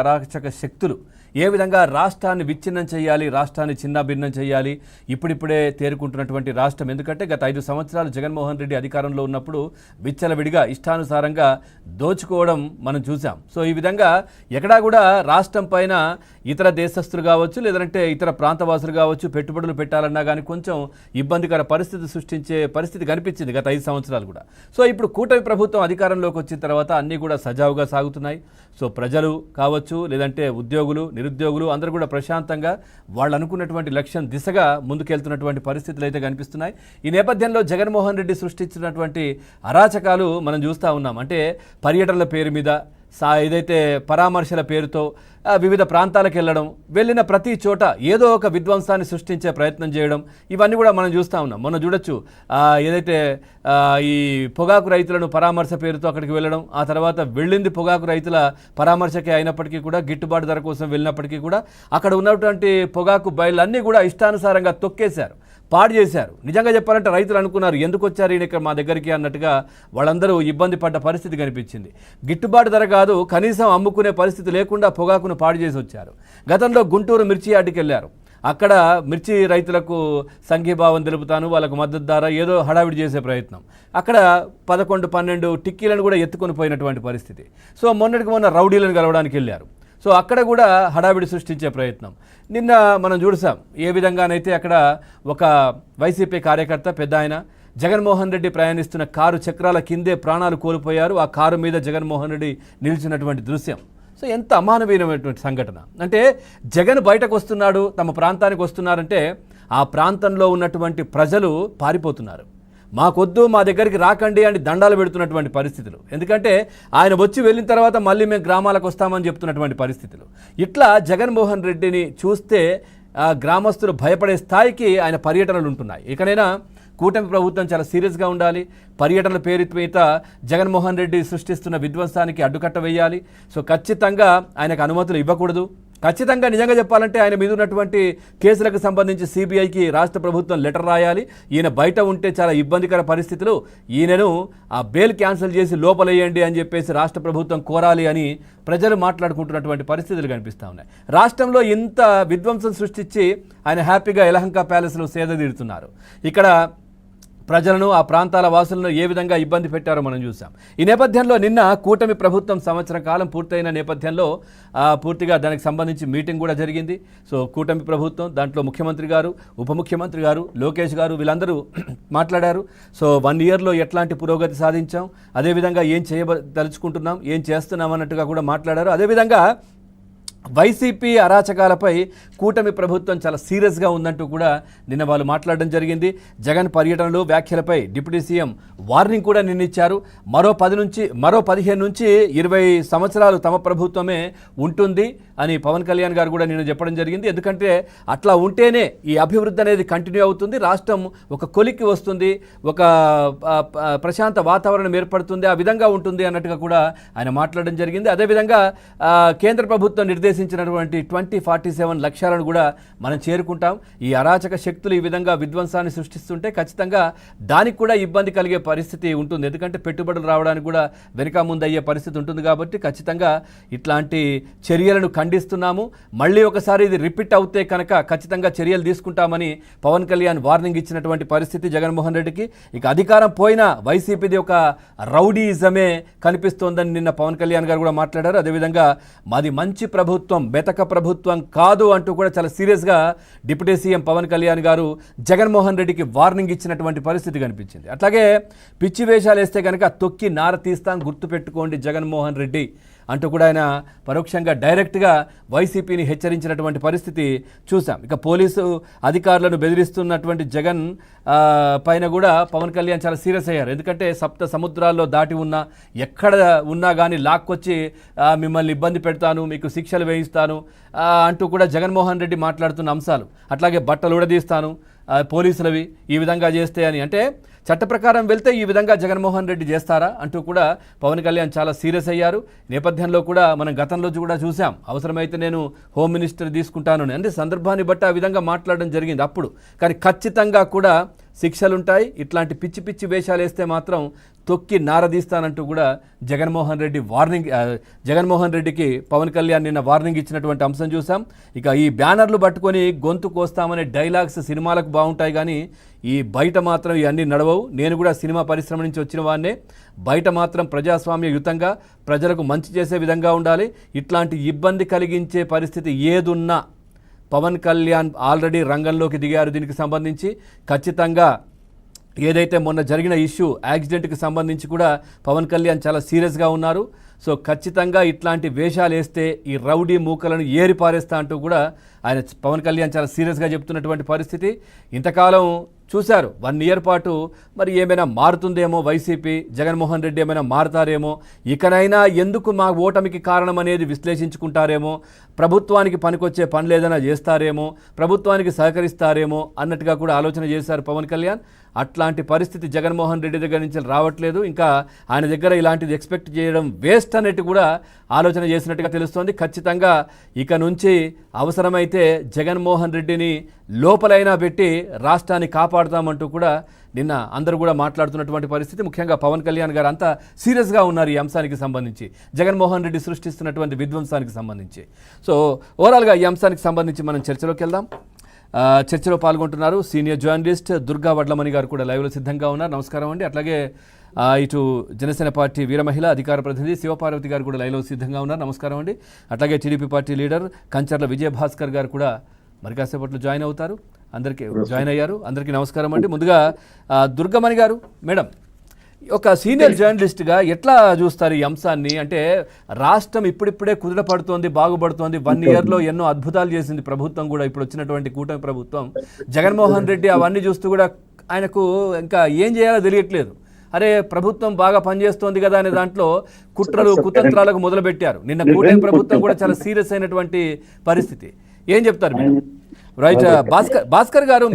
అరాచక శక్తులు ఏ విధంగా రాష్ట్రాన్ని విచ్ఛిన్నం చేయాలి, రాష్ట్రాన్ని చిన్నాభిన్నం చేయాలి. ఇప్పుడిప్పుడే తేరుకుంటున్నటువంటి రాష్ట్రం. ఎందుకంటే గత 5 సంవత్సరాలు జగన్మోహన్ రెడ్డి అధికారంలో ఉన్నప్పుడు విచ్చలవిడిగా ఇష్టానుసారంగా దోచుకోవడం మనం చూసాం. సో ఈ విధంగా ఎక్కడా కూడా రాష్ట్రం పైన ఇతర దేశస్తులు కావచ్చు, లేదంటే ఇతర ప్రాంతవాసులు కావచ్చు పెట్టుబడులు పెట్టాలన్నా కానీ కొంచెం ఇబ్బందికర పరిస్థితి సృష్టించే పరిస్థితి కనిపించింది గత 5 సంవత్సరాలు కూడా. సో ఇప్పుడు కూటమి ప్రభుత్వం అధికారంలోకి వచ్చిన తర్వాత అన్నీ కూడా సజావుగా సాగుతున్నాయి. సో ప్రజలు కావచ్చు, లేదంటే ఉద్యోగులు, నిరుద్యోగులు అందరూ కూడా ప్రశాంతంగా వాళ్ళు అనుకున్నటువంటి లక్ష్యం దిశగా ముందుకెళ్తున్నటువంటి పరిస్థితులు అయితే కనిపిస్తున్నాయి. ఈ నేపథ్యంలో జగన్మోహన్ రెడ్డి సృష్టించినటువంటి అరాచకాలు మనం చూస్తూ ఉన్నాం. అంటే పర్యటనల పేరు మీద ఏదైతే పరామర్శల పేరుతో వివిధ ప్రాంతాలకు వెళ్ళిన ప్రతి చోట ఏదో ఒక విధ్వంసాన్ని సృష్టించే ప్రయత్నం చేయడం, ఇవన్నీ కూడా మనం చూస్తూ ఉన్నాం. మొన్న చూడొచ్చు ఏదైతే ఈ పొగాకు రైతులను పరామర్శ పేరుతో అక్కడికి వెళ్ళడం, ఆ తర్వాత వెళ్ళింది పొగాకు రైతుల పరామర్శకే అయినప్పటికీ కూడా, గిట్టుబాటు ధర కోసం వెళ్ళినప్పటికీ కూడా అక్కడ ఉన్నటువంటి పొగాకు బయళ్ళన్నీ కూడా ఇష్టానుసారంగా తొక్కేశారు, పాడు చేశారు. నిజంగా చెప్పాలంటే రైతులు అనుకున్నారు ఎందుకు వచ్చారు ఈయన ఇక్కడ మా దగ్గరికి అన్నట్టుగా వాళ్ళందరూ ఇబ్బంది పడ్డ పరిస్థితి కనిపించింది. గిట్టుబాటు ధర కాదు, కనీసం అమ్ముకునే పరిస్థితి లేకుండా పొగాకును పాడు చేసి వచ్చారు. గతంలో గుంటూరు మిర్చి యార్డుకి వెళ్ళారు. అక్కడ మిర్చి రైతులకు సంఘీభావం తెలుపుతాను, వాళ్ళకు మద్దతు ధర ఏదో హడావిడి చేసే ప్రయత్నం. అక్కడ 11-12 టిక్కీలను కూడా ఎత్తుకొని పోయినటువంటి పరిస్థితి. సో మొన్న రౌడీలను కలవడానికి వెళ్ళారు. సో అక్కడ కూడా హడావిడి సృష్టించే ప్రయత్నం. నిన్న మనం చూసాం ఏ విధంగానైతే అక్కడ ఒక వైసీపీ కార్యకర్త పెద్ద ఆయన జగన్మోహన్ రెడ్డి ప్రయాణిస్తున్న కారు చక్రాల కిందే ప్రాణాలు కోల్పోయారు. ఆ కారు మీద జగన్మోహన్ రెడ్డి నిలిచినటువంటి దృశ్యం. సో ఎంత అమానవీయమైనటువంటి సంఘటన. అంటే జగన్ బయటకు వస్తున్నాడు, తమ ప్రాంతానికి వస్తున్నారంటే ఆ ప్రాంతంలో ఉన్నటువంటి ప్రజలు పారిపోతున్నారు. మాకొద్దు, మా దగ్గరికి రాకండి అని దండాలు పెడుతున్నటువంటి పరిస్థితులు. ఎందుకంటే ఆయన వచ్చి వెళ్ళిన తర్వాత మళ్ళీ మేము గ్రామాలకు వస్తామని చెప్తున్నటువంటి పరిస్థితులు. ఇట్లా జగన్మోహన్ రెడ్డిని చూస్తే గ్రామస్తులు భయపడే స్థాయికి ఆయన పర్యటనలు ఉంటున్నాయి. ఇకనైనా కూటమి ప్రభుత్వం చాలా సీరియస్గా ఉండాలి. పర్యటనల పేరు మీద జగన్మోహన్ రెడ్డి సృష్టిస్తున్న విధ్వంసానికి అడ్డుకట్ట వేయాలి. సో ఖచ్చితంగా ఆయనకు అనుమతులు ఇవ్వకూడదు. ఖచ్చితంగా నిజంగా చెప్పాలంటే ఆయన మీద ఉన్నటువంటి కేసులకు సంబంధించి సిబిఐకి రాష్ట్ర ప్రభుత్వం లెటర్ రాయాలి. ఈయన బయట ఉంటే చాలా ఇబ్బందికర పరిస్థితులు, ఈయనను ఆ బెయిల్ క్యాన్సిల్ చేసి లోపలేయండి అని చెప్పేసి రాష్ట్ర ప్రభుత్వం కోరాలి అని ప్రజలు మాట్లాడుకుంటున్నటువంటి పరిస్థితులు కనిపిస్తూ ఉన్నాయి. రాష్ట్రంలో ఇంత విధ్వంసం సృష్టించి ఆయన హ్యాపీగా యలహంక ప్యాలెస్లో సేదతీరుతున్నారు. ఇక్కడ ప్రజలను, ఆ ప్రాంతాల వాసులను ఏ విధంగా ఇబ్బంది పెట్టారో మనం చూసాం. ఈ నేపథ్యంలో నిన్న కూటమి ప్రభుత్వం సంవత్సరం కాలం పూర్తయిన నేపథ్యంలో పూర్తిగా దానికి సంబంధించి మీటింగ్ కూడా జరిగింది. సో కూటమి ప్రభుత్వం దాంట్లో ముఖ్యమంత్రి గారు, ఉప ముఖ్యమంత్రి గారు, లోకేష్ గారు వీళ్ళందరూ మాట్లాడారు. సో 1 ఇయర్లో ఎట్లాంటి పురోగతి సాధించాం, అదేవిధంగా ఏం చేయదలుచుకుంటున్నాం, ఏం చేస్తున్నాం అన్నట్టుగా కూడా మాట్లాడారు. అదేవిధంగా వైసీపీ అరాచకాలపై కూటమి ప్రభుత్వం చాలా సీరియస్గా ఉందంటూ కూడా నిన్న వాళ్ళు మాట్లాడడం జరిగింది. జగన్ పర్యటనలు, వ్యాఖ్యలపై డిప్యూటీ సీఎం వార్నింగ్ కూడా నిన్నిచ్చారు. మరో 15 నుంచి 20 సంవత్సరాలు తమ ప్రభుత్వమే ఉంటుంది అని పవన్ కళ్యాణ్ గారు కూడా నిన్న చెప్పడం జరిగింది. ఎందుకంటే అట్లా ఉంటేనే ఈ అభివృద్ధి అనేది కంటిన్యూ అవుతుంది, రాష్ట్రం ఒక కొలిక్కి వస్తుంది, ఒక ప్రశాంత వాతావరణం ఏర్పడుతుంది, ఆ విధంగా ఉంటుంది అన్నట్టుగా కూడా ఆయన మాట్లాడడం జరిగింది. అదేవిధంగా కేంద్ర ప్రభుత్వం నిర్దేశించినటువంటి 2047 లక్ష్యాలను కూడా మనం చేరుకుంటాం. ఈ అరాచక శక్తులు ఈ విధంగా విధ్వంసాన్ని సృష్టిస్తుంటే ఖచ్చితంగా దానికి కూడా ఇబ్బంది కలిగే పరిస్థితి ఉంటుంది. ఎందుకంటే పెట్టుబడులు రావడానికి కూడా వెనుక ముందు అయ్యే పరిస్థితి ఉంటుంది. కాబట్టి ఖచ్చితంగా ఇట్లాంటి చర్యలను ఖండిస్తున్నాము. మళ్ళీ ఒకసారి ఇది రిపీట్ అవుతే కనుక ఖచ్చితంగా చర్యలు తీసుకుంటామని పవన్ కళ్యాణ్ వార్నింగ్ ఇచ్చినటువంటి పరిస్థితి జగన్మోహన్ రెడ్డికి. ఇక అధికారం పోయినా వైసీపీది ఒక రౌడీజమే కనిపిస్తోందని నిన్న పవన్ కళ్యాణ్ గారు కూడా మాట్లాడారు. అదేవిధంగా మాది మంచి ప్రభుత్వం, బెతక ప్రభుత్వం కాదు అంటూ కూడా చాలా సీరియస్గా డిప్యూటీ సీఎం పవన్ కళ్యాణ్ గారు జగన్మోహన్ రెడ్డికి వార్నింగ్ ఇచ్చినటువంటి పరిస్థితి కనిపించింది. అట్లాగే పిచ్చి వేషాలు వేస్తే కనుక తొక్కి నార తీస్తాం, గుర్తుపెట్టుకోండి జగన్మోహన్ రెడ్డి అంటూ కూడా ఆయన పరోక్షంగా డైరెక్ట్గా వైసీపీని హెచ్చరించినటువంటి పరిస్థితి చూసాం. ఇక పోలీసు అధికారులను బెదిరిస్తున్నటువంటి జగన్ పైన కూడా పవన్ కళ్యాణ్ చాలా సీరియస్ అయ్యారు. ఎందుకంటే 7 సముద్రాల్లో దాటి ఉన్నా, ఎక్కడ ఉన్నా కానీ లాక్కొచ్చి మిమ్మల్ని ఇబ్బంది పెడతాను, మీకు శిక్షలు వేయిస్తాను అంటూ కూడా జగన్మోహన్ రెడ్డి మాట్లాడుతున్న అంశాలు. అట్లాగే బట్టలు ఉడదీస్తాను పోలీసులవి ఈ విధంగా చేస్తే అని. అంటే చట్ట ప్రకారం వెళ్తే ఈ విధంగా జగన్మోహన్ రెడ్డి చేస్తారా అంటూ కూడా పవన్ కళ్యాణ్ చాలా సీరియస్ అయ్యారు. నేపథ్యంలో కూడా మనం గతంలో కూడా చూసాం, అవసరమైతే నేను హోమ్ మినిస్టర్ తీసుకుంటాను అంటే సందర్భాన్ని బట్టి ఆ విధంగా మాట్లాడడం జరిగింది అప్పుడు. కానీ ఖచ్చితంగా కూడా శిక్షలుంటాయి, ఇట్లాంటి పిచ్చి పిచ్చి వేషాలు వేస్తే మాత్రం తొక్కి నారదీస్తానంటూ కూడా జగన్మోహన్ రెడ్డికి పవన్ కళ్యాణ్ నిన్న వార్నింగ్ ఇచ్చినటువంటి అంశం చూసాం. ఇక ఈ బ్యానర్లు పట్టుకొని గొంతు కోస్తామనే డైలాగ్స్ సినిమాలకు బాగుంటాయి, కానీ ఈ బయట మాత్రం ఇవన్నీ నడవవు. నేను కూడా సినిమా పరిశ్రమ నుంచి వచ్చిన వాడినే. బయట మాత్రం ప్రజాస్వామ్యయుతంగా ప్రజలకు మంచి చేసే విధంగా ఉండాలి. ఇట్లాంటి ఇబ్బంది కలిగించే పరిస్థితి ఏదున్నా పవన్ కళ్యాణ్ ఆల్రెడీ రంగంలోకి దిగారు. దీనికి సంబంధించి ఖచ్చితంగా ఏదైతే మొన్న జరిగిన ఇష్యూ యాక్సిడెంట్కి సంబంధించి కూడా పవన్ కళ్యాణ్ చాలా సీరియస్గా ఉన్నారు. సో ఖచ్చితంగా ఇట్లాంటి వేషాలు వేస్తే ఈ రౌడీ మూకలను ఏరిపారేస్తా అంటూ కూడా ఆయన పవన్ కళ్యాణ్ చాలా సీరియస్గా చెప్తున్నటువంటి పరిస్థితి. ఇంతకాలం చూశారు 1 ఇయర్ పాటు, మరి ఏమైనా మారుతుందేమో వైసీపీ, జగన్మోహన్ రెడ్డి ఏమైనా మారుతారేమో, ఇకనైనా ఎందుకు మా ఓటమికి కారణం అనేది విశ్లేషించుకుంటారేమో, ప్రభుత్వానికి పనికొచ్చే పనులు ఏదైనా చేస్తారేమో, ప్రభుత్వానికి సహకరిస్తారేమో అన్నట్టుగా కూడా ఆలోచన చేశారు పవన్ కళ్యాణ్. అట్లాంటి పరిస్థితి జగన్మోహన్ రెడ్డి దగ్గర నుంచి రావట్లేదు. ఇంకా ఆయన దగ్గర ఇలాంటిది ఎక్స్పెక్ట్ చేయడం వేస్ట్ అన్నట్టు కూడా ఆలోచన చేసినట్టుగా తెలుస్తోంది. ఖచ్చితంగా ఇక నుంచి అవసరమైతే జగన్మోహన్ రెడ్డిని లోపలైనా పెట్టి రాష్ట్రాన్ని కాపాడుతామంటూ కూడా నిన్న అందరూ కూడా మాట్లాడుతున్నటువంటి పరిస్థితి. ముఖ్యంగా పవన్ కళ్యాణ్ గారు అంతా సీరియస్గా ఉన్నారు ఈ అంశానికి సంబంధించి, జగన్మోహన్ రెడ్డి సృష్టిస్తున్నటువంటి విధ్వంసానికి సంబంధించి. సో ఓవరాల్గా ఈ అంశానికి సంబంధించి మనం చర్చలోకి వెళ్దాం. చర్చలో పాల్గొంటున్నారు సీనియర్ జర్నలిస్ట్ దుర్గా వడ్లమణి గారు కూడా లైవ్లో సిద్ధంగా ఉన్నారు. నమస్కారం అండి. అట్లాగే ఇటు జనసేన పార్టీ వీరమహిళ అధికార ప్రతినిధి శివపార్వతి గారు కూడా లైవ్లో సిద్ధంగా ఉన్నారు. నమస్కారం అండి. అట్లాగే TDP party leader Kancharla Vijayabhaskar గారు కూడా మరి కాసేపట్లో జాయిన్ అవుతారు. జాయిన్ అయ్యారు. అందరికీ నమస్కారం అండి. ముందుగా దుర్గమణి గారు, మేడం, ఒక సీనియర్ జర్నలిస్ట్గా ఎట్లా చూస్తారు ఈ అంశాన్ని? అంటే రాష్ట్రం ఇప్పుడిప్పుడే కుదుటపడుతోంది, బాగుపడుతోంది. 1 ఇయర్లో ఎన్నో అద్భుతాలు చేసింది ప్రభుత్వం కూడా, ఇప్పుడు వచ్చినటువంటి కూటమి ప్రభుత్వం. జగన్మోహన్ రెడ్డి అవన్నీ చూస్తూ కూడా ఆయనకు ఇంకా ఏం చేయాలో తెలియట్లేదు. అరే ప్రభుత్వం బాగా పనిచేస్తోంది కదా అనే దాంట్లో కుట్రలు కుతంత్రాలకు మొదలుపెట్టారు. నిన్న కూటమి ప్రభుత్వం కూడా చాలా సీరియస్ అయినటువంటి పరిస్థితి. ఏం చెప్తారు మేడం? రైట్, భాస్కర్ గారు.